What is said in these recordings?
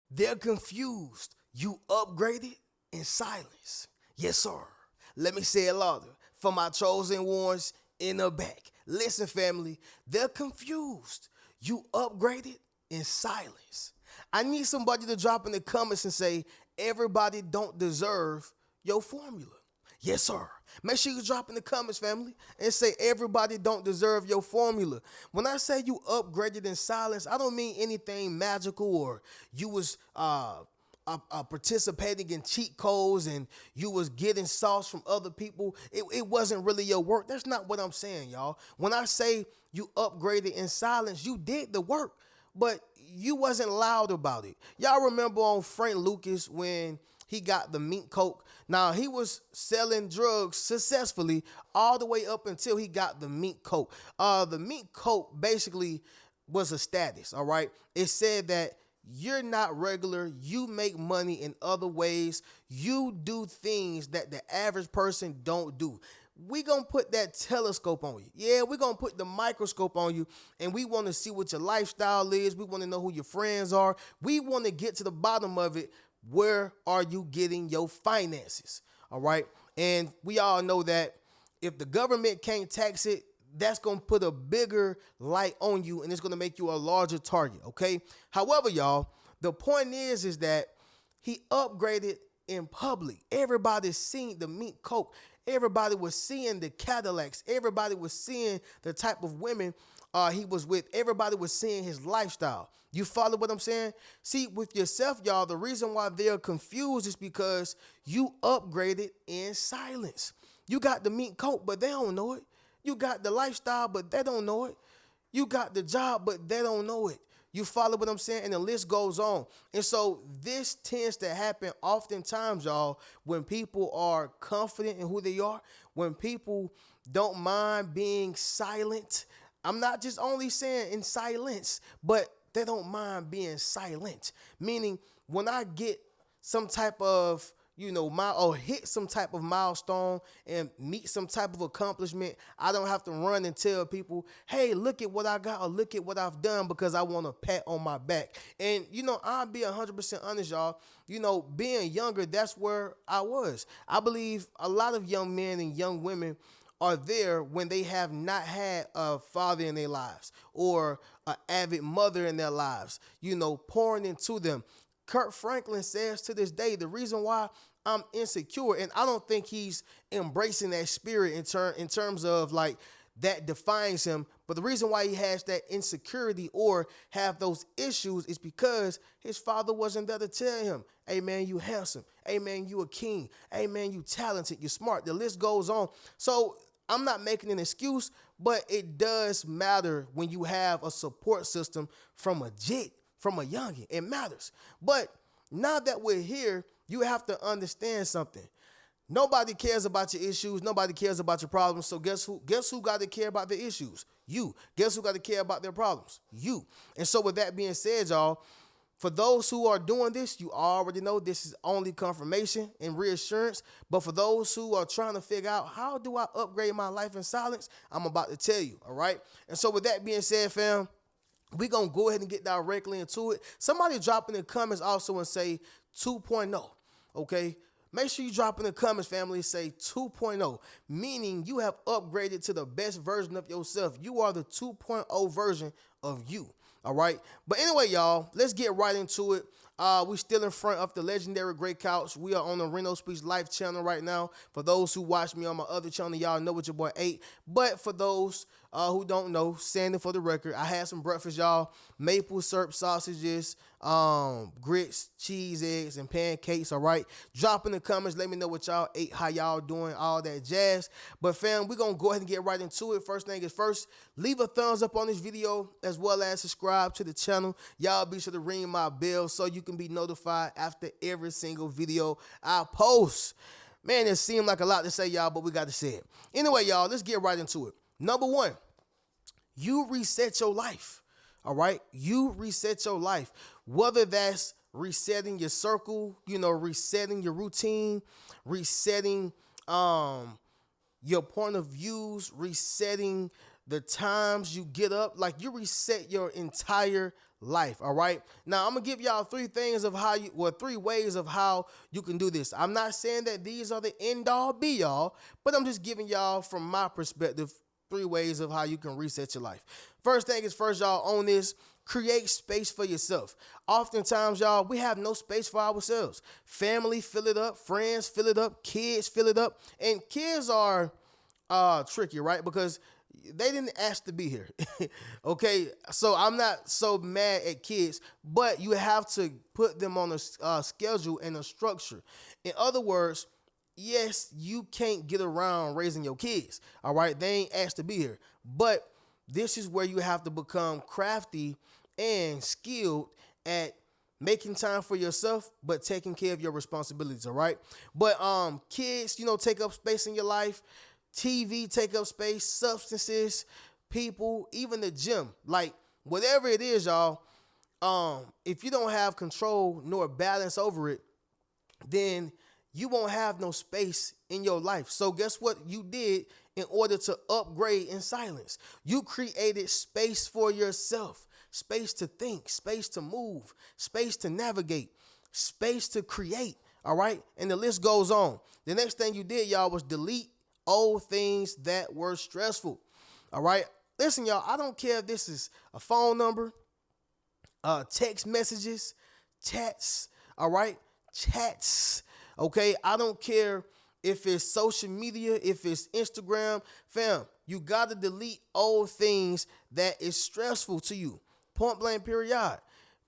They're confused. You upgraded in silence. Yes, sir. Let me say it louder for my chosen ones in the back. Listen, family, they're confused. You upgraded in silence. I need somebody to drop in the comments and say, everybody don't deserve your formula. Yes, sir. Make sure you drop in the comments, family, and say everybody don't deserve your formula. When I say you upgraded in silence, I don't mean anything magical or you was participating in cheat codes and you was getting sauce from other people. It wasn't really your work. That's not what I'm saying, y'all. When I say you upgraded in silence, you did the work, but you wasn't loud about it. Y'all remember on Frank Lucas when he got the mink coke. Now he was selling drugs successfully all the way up until he got the mink coke. The mink coke basically was a status. All right, it said that you're not regular. You make money in other ways. You do things that the average person don't do. We gonna put that telescope on you. Yeah, we gonna put the microscope on you, and we want to see what your lifestyle is. We want to know who your friends are. We want to get to the bottom of it. Where are you getting your finances? All right, and we all know that if the government can't tax it, that's gonna put a bigger light on you, and it's gonna make you a larger target. Okay. However, y'all, the point is that he upgraded in public. Everybody's seeing the mink coke. Everybody was seeing the Cadillacs. Everybody was seeing the type of women he was with. Everybody was seeing his lifestyle. You follow what I'm saying? See, with yourself, y'all, the reason why they're confused is because you upgraded in silence. You got the mink coat, but they don't know it. You got the lifestyle, but they don't know it. You got the job, but they don't know it. You follow what I'm saying? And the list goes on. And so this tends to happen oftentimes, y'all, when people are confident in who they are, when people don't mind being silent. I'm not just only saying in silence, but they don't mind being silent. Meaning when I get some type of or hit some type of milestone and meet some type of accomplishment, I don't have to run and tell people, hey, look at what I got or look at what I've done because I want a pat on my back. And, I'll be 100% honest, y'all. Being younger, that's where I was. I believe a lot of young men and young women are there when they have not had a father in their lives or an avid mother in their lives, pouring into them. Kurt Franklin says to this day, the reason why I'm insecure, and I don't think he's embracing that spirit in terms of like that defines him, but the reason why he has that insecurity or have those issues is because his father wasn't there to tell him, hey man, you handsome, hey man, you a king, hey man, you talented, you smart. The list goes on. So I'm not making an excuse, but it does matter when you have a support system from a jit, from a youngin'. It matters. But now that we're here, you have to understand something. Nobody cares about your issues. Nobody cares about your problems. So guess who? Guess who got to care about the issues? You. Guess who got to care about their problems? You. And so with that being said, y'all, for those who are doing this, you already know this is only confirmation and reassurance. But for those who are trying to figure out how do I upgrade my life in silence, I'm about to tell you, all right? And so with that being said, fam, we're going to go ahead and get directly into it. Somebody drop in the comments also and say 2.0, okay? Make sure you drop in the comments, family, say 2.0, meaning you have upgraded to the best version of yourself. You are the 2.0 version of you. All right. But anyway, y'all, let's get right into it. We still in front of the legendary Grey Couch. We are on the Reno Speaks Life channel right now. For those who watch me on my other channel, y'all know what your boy ate. But for those who don't know, standing for the record, I had some breakfast, y'all. Maple syrup sausages, grits, cheese, eggs, and pancakes. All right. Drop in the comments. Let me know what y'all ate, how y'all doing, all that jazz. But fam, we're going to go ahead and get right into it. First thing is first, leave a thumbs up on this video as well as subscribe to the channel. Y'all be sure to ring my bell so you can be notified after every single video I post. Man, it seemed like a lot to say, y'all, but we got to say it. Anyway, y'all, let's get right into it. Number one, you reset your life. All right. You reset your life, whether that's resetting your circle, resetting your routine, resetting your point of views, resetting the times you get up. Like you reset your entire life. All right. Now I'm gonna give y'all three ways of how you can do this. I'm not saying that these are the end all be all, but I'm just giving y'all from my perspective 3 ways of how you can reset your life. First thing is first, y'all, on this, create space for yourself. Oftentimes, y'all, we have no space for ourselves. Family fill it up, friends fill it up, kids fill it up. And kids are tricky, right? Because they didn't ask to be here. Okay, so I'm not so mad at kids, but you have to put them on a schedule and a structure. In other words, yes, you can't get around raising your kids. All right, they ain't asked to be here, but this is where you have to become crafty and skilled at making time for yourself, but taking care of your responsibilities. All right, but kids, take up space in your life. TV take up space, substances, people, even the gym, like whatever it is, y'all. If you don't have control nor balance over it, then you won't have no space in your life. So guess what you did in order to upgrade in silence? You created space for yourself, space to think, space to move, space to navigate, space to create. All right. And the list goes on. The next thing you did, y'all, was delete old things that were stressful. All right. Listen, y'all, I don't care if this is a phone number, text messages, chats. All right. Chats. Okay. I don't care if it's social media, if it's Instagram. Fam, you got to delete old things that is stressful to you. Point blank, period.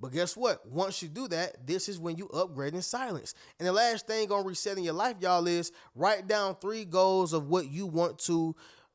But guess what? Once you do that, this is when you upgrade in silence. And the last thing on resetting your life, y'all, is write down 3 goals of what you want to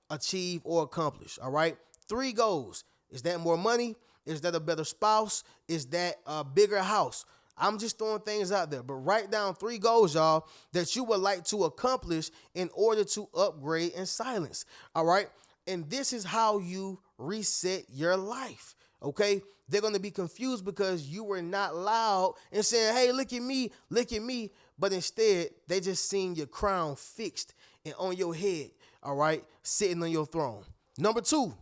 achieve or accomplish. All right. 3 goals. Is that more money? Is that a better spouse? Is that a bigger house? I'm just throwing things out there, but write down 3 goals, y'all, that you would like to accomplish in order to upgrade in silence. All right. And this is how you reset your life. Okay, they're going to be confused because you were not loud and saying, hey, look at me, look at me. But instead, they just seen your crown fixed and on your head. All right, sitting on your throne. Number 2,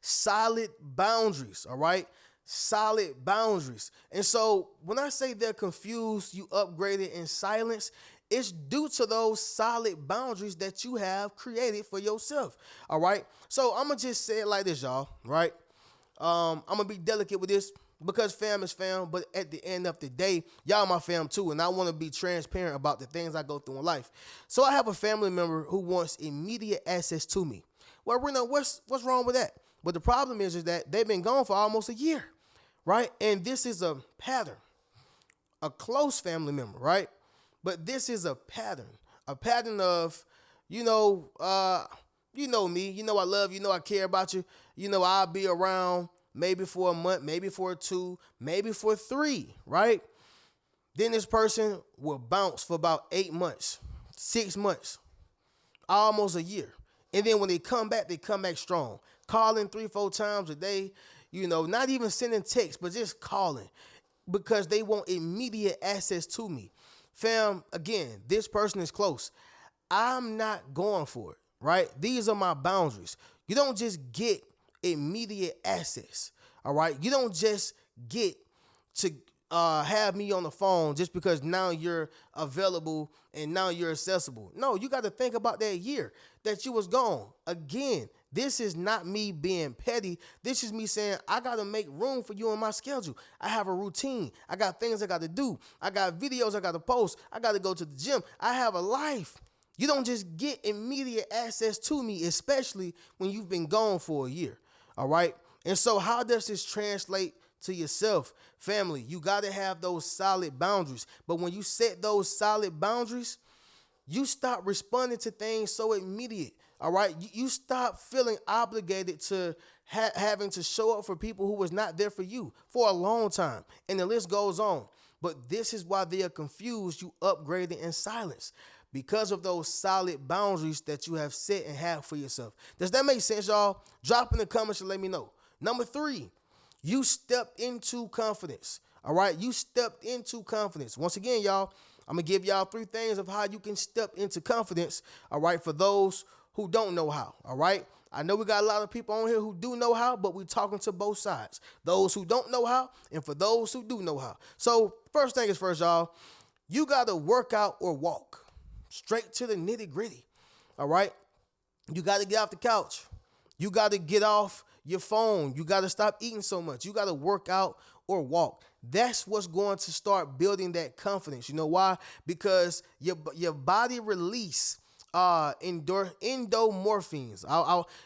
solid boundaries. All right, solid boundaries. And so when I say they're confused, you upgraded in silence, it's due to those solid boundaries that you have created for yourself. All right, so I'm going to just say it like this, y'all. Right. I'm going to be delicate with this because fam is fam, but at the end of the day, y'all my fam too, and I want to be transparent about the things I go through in life. So I have a family member who wants immediate access to me. Well, Reno, what's wrong with that? But the problem is that they've been gone for almost a year, right? And this is a pattern, a close family member, right? But this is a pattern of, you know me, I love you, I care about you. I'll be around maybe for a month, maybe for 2, maybe for 3, right? Then this person will bounce for about 8 months, 6 months, almost a year. And then when they come back strong, calling 3-4 times a day, not even sending texts, but just calling because they want immediate access to me. Fam, again, this person is close. I'm not going for it, right? These are my boundaries. You don't just get immediate access, all right? You don't just get to have me on the phone just because now you're available and now you're accessible. No, you got to think about that year that you was gone. Again, this is not me being petty. This is me saying I got to make room for you in my schedule. I have a routine. I got things I got to do. I got videos I got to post. I got to go to the gym. I have a life. You don't just get immediate access to me, especially when you've been gone for a year. All right. And so how does this translate to yourself? Family, you got to have those solid boundaries. But when you set those solid boundaries, you stop responding to things so immediate. All right. You stop feeling obligated to having to show up for people who was not there for you for a long time. And the list goes on. But this is why they are confused. You upgraded in silence. Because of those solid boundaries that you have set and have for yourself. Does that make sense, y'all? Drop in the comments and let me know. Number 3, you stepped into confidence. All right, you stepped into confidence. Once again, y'all, I'm going to give y'all 3 things of how you can step into confidence, all right, for those who don't know how, all right? I know we got a lot of people on here who do know how, but we talking to both sides. Those who don't know how, and for those who do know how. So first thing is first, y'all, you got to work out or walk. Straight to the nitty gritty. All right? You got to get off the couch. You got to get off your phone. You got to stop eating so much. You got to work out or walk. That's what's going to start building that confidence. You know why? Because your body release endomorphines.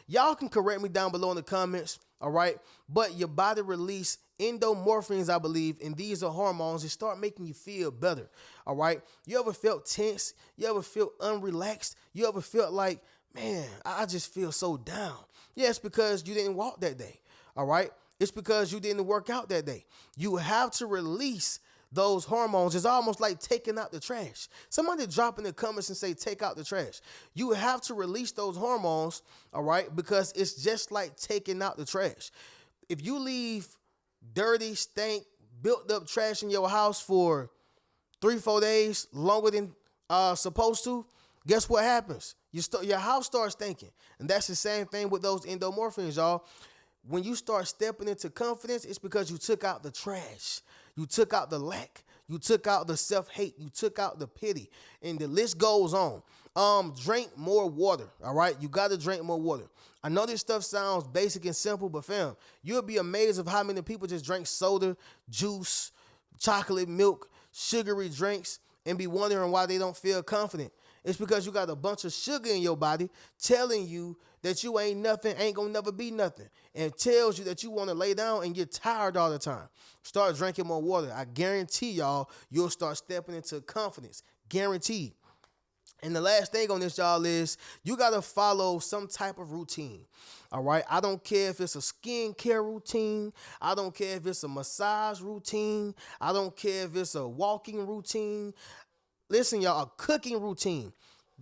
Y'all can correct me down below in the comments. All right. But your body release endomorphines, I believe, and these are hormones that start making you feel better. All right. You ever felt tense? You ever feel unrelaxed? You ever felt like, man, I just feel so down? Yeah, it's because you didn't walk that day. All right. It's because you didn't work out that day. You have to release those hormones. It's almost like taking out the trash. Somebody drop in the comments and say, take out the trash. You have to release those hormones, all right, because it's just like taking out the trash. If you leave dirty, stank, built up trash in your house for 3-4 days, longer than supposed to, guess what happens? Your house starts stinking. And that's the same thing with those endomorphins, y'all. When you start stepping into confidence, it's because you took out the trash. You took out the lack. You took out the self-hate. You took out the pity. And the list goes on. Drink more water, all right? You got to drink more water. I know this stuff sounds basic and simple, but fam, you'll be amazed of how many people just drink soda, juice, chocolate milk, sugary drinks, and be wondering why they don't feel confident. It's because you got a bunch of sugar in your body telling you that you ain't nothing, ain't gonna never be nothing, and tells you that you want to lay down and get tired all the time. Start drinking more water. I guarantee y'all, you'll start stepping into confidence. Guaranteed. And the last thing on this, y'all, is you got to follow some type of routine. All right. I don't care if it's a skincare routine. I don't care if it's a massage routine. I don't care if it's a walking routine. Listen, y'all, a cooking routine.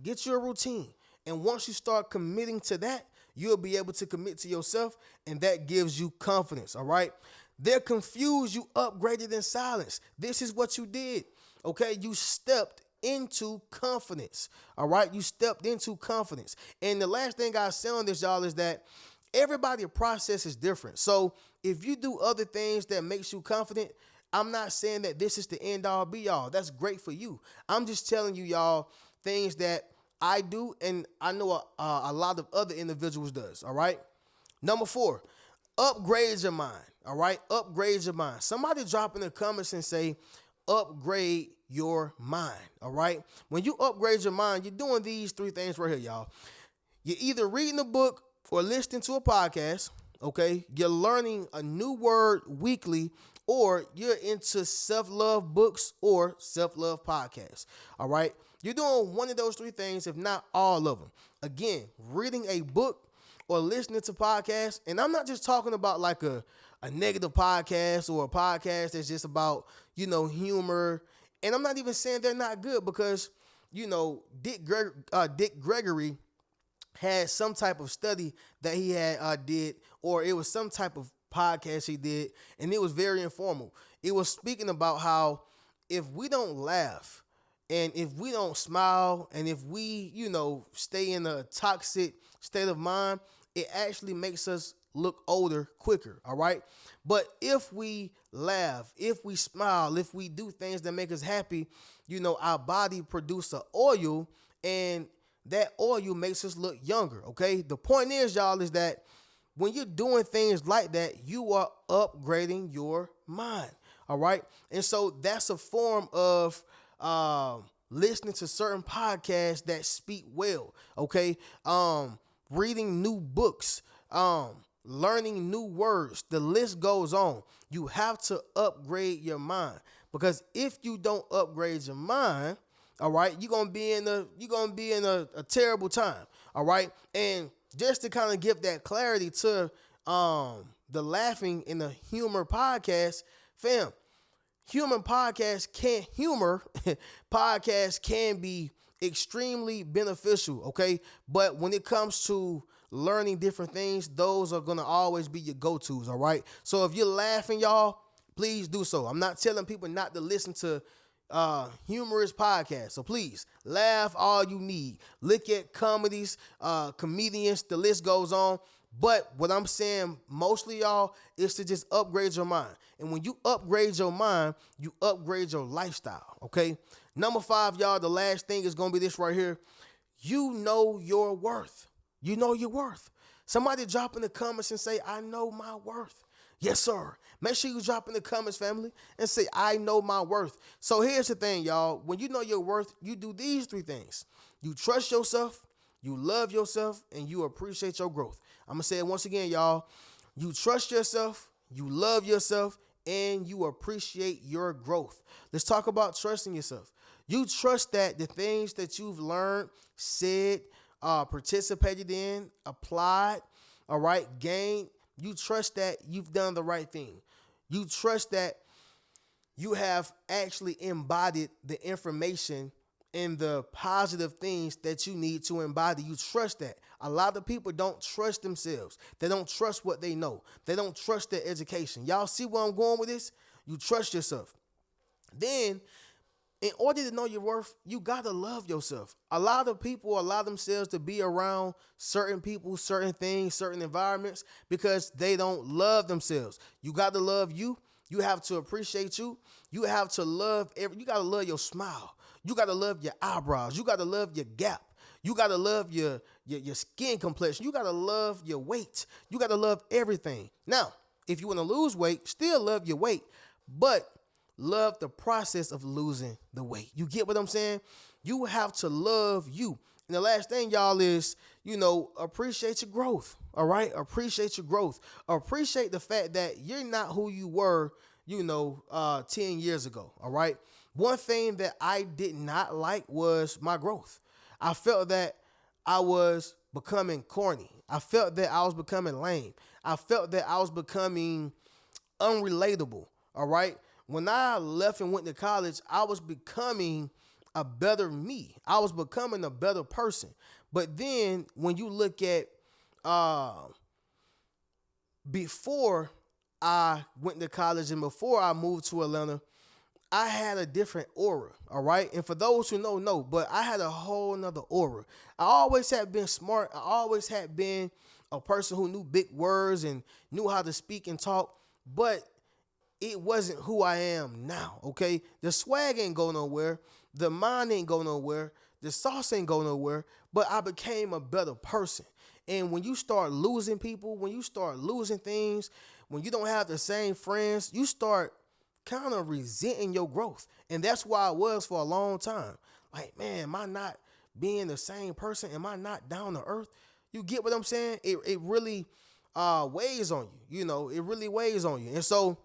Get your routine. And once you start committing to that, you'll be able to commit to yourself, and that gives you confidence, all right? They're confused. You upgraded in silence. This is what you did, okay? You stepped into confidence, all right? You stepped into confidence. And the last thing I say on this, y'all, is that everybody's process is different. So if you do other things that makes you confident, I'm not saying that this is the end all be all. That's great for you. I'm just telling you, y'all, things that I do, and I know a lot of other individuals does, all right? Number 4, upgrade your mind, all right? Upgrade your mind. Somebody drop in the comments and say, upgrade your mind, all right? When you upgrade your mind, you're doing these 3 things right here, y'all. You're either reading a book or listening to a podcast, okay? You're learning a new word weekly, or you're into self-love books or self-love podcasts, all right? You're doing one of those 3 things, if not all of them. Again, reading a book or listening to podcasts, and I'm not just talking about like a negative podcast or a podcast that's just about, humor, and I'm not even saying they're not good because, Dick Gregory had some type of study that he had did, or it was some type of podcast he did, and it was very informal. It was speaking about how if we don't laugh and if we don't smile and if we, stay in a toxic state of mind, it actually makes us look older quicker, all right? But if we laugh, if we smile, if we do things that make us happy, our body produces an oil, and that oil makes us look younger, okay? The point is, y'all, is that when you're doing things like that, you are upgrading your mind, all right? And so that's a form of listening to certain podcasts that speak well, okay? Reading new books, learning new words. The list goes on. You have to upgrade your mind, because if you don't upgrade your mind, all right, you're gonna be in a terrible time, all right? And just to kind of give that clarity to the Laughing in the Humor podcast, fam, human podcasts can't humor. Podcasts can be extremely beneficial, okay? But when it comes to learning different things, those are going to always be your go-tos, all right? So if you're laughing, y'all, please do so. I'm not telling people not to listen to, humorous podcast. So please laugh all you need. Look at comedies, comedians, the list goes on. But what I'm saying mostly, y'all, is to just upgrade your mind. And when you upgrade your mind, you upgrade your lifestyle. Okay. Number 5, y'all, the last thing is going to be this right here. You know your worth. You know your worth. Somebody drop in the comments and say, I know my worth. Yes, sir. Make sure you drop in the comments, family, and say, I know my worth. So here's the thing, y'all. When you know your worth, you do these 3 things. You trust yourself, you love yourself, and you appreciate your growth. I'm going to say it once again, y'all. You trust yourself, you love yourself, and you appreciate your growth. Let's talk about trusting yourself. You trust that the things that you've learned, said, participated in, applied, all right, gained, you trust that you've done the right thing. You trust that you have actually embodied the information and the positive things that you need to embody. You trust that. A lot of people don't trust themselves. They don't trust what they know. They don't trust their education. Y'all see where I'm going with this? You trust yourself. Then, in order to know your worth, you got to love yourself. A lot of people allow themselves to be around certain people, certain things, certain environments because they don't love themselves. You got to love you. You have to appreciate you. You have to love you got to love your smile. You got to love your eyebrows. You got to love your gap. You got to love your skin complexion. You got to love your weight. You got to love everything. Now, if you want to lose weight, still love your weight, but love the process of losing the weight. You get what I'm saying? You have to love you. And the last thing, y'all, is, appreciate your growth. All right? Appreciate your growth. Appreciate the fact that you're not who you were, 10 years ago. All right? One thing that I did not like was my growth. I felt that I was becoming corny. I felt that I was becoming lame. I felt that I was becoming unrelatable. All right? When I left and went to college, I was becoming a better me. I was becoming a better person. But then when you look at before I went to college and before I moved to Atlanta, I had a different aura, all right? And for those who know, but I had a whole nother aura. I always had been smart. I always had been a person who knew big words and knew how to speak and talk, but it wasn't who I am now, okay? The swag ain't go nowhere. The mind ain't go nowhere. The sauce ain't go nowhere, but I became a better person. And when you start losing people, when you start losing things, when you don't have the same friends, you start kind of resenting your growth. And that's why I was for a long time. Like, man, am I not being the same person? Am I not down to earth? You get what I'm saying? It really weighs on you. It really weighs on you. And so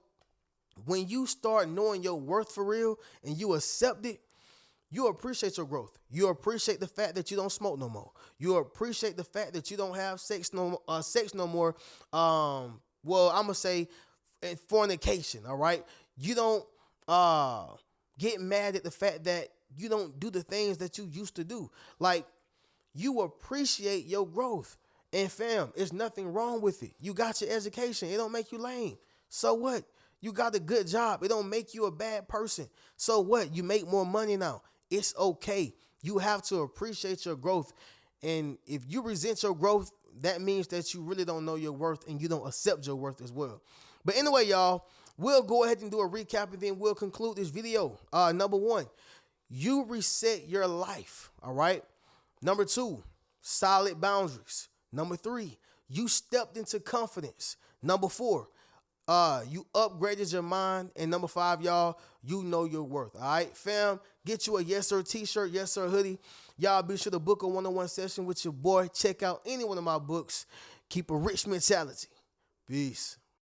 when you start knowing your worth for real and you accept it, you appreciate your growth. You appreciate the fact that you don't smoke no more. You appreciate the fact that you don't have sex no more. I'm gonna say fornication. All right. You don't get mad at the fact that you don't do the things that you used to do. Like, you appreciate your growth. And fam, there's nothing wrong with it. You got your education. It don't make you lame. So what? You got a good job. It don't make you a bad person. So what? You make more money now. It's okay. You have to appreciate your growth. And if you resent your growth, that means that you really don't know your worth and you don't accept your worth as well. But anyway, y'all, we'll go ahead and do a recap and then we'll conclude this video. Number 1, you reset your life. All right. Number 2, solid boundaries. Number 3, you stepped into confidence. Number 4, you upgraded your mind. And number 5, y'all, you know your worth. All right, fam, get you a Yes Sir t-shirt, Yes Sir hoodie. Y'all be sure to book a one-on-one session with your boy. Check out any one of my books. Keep a rich mentality. Peace.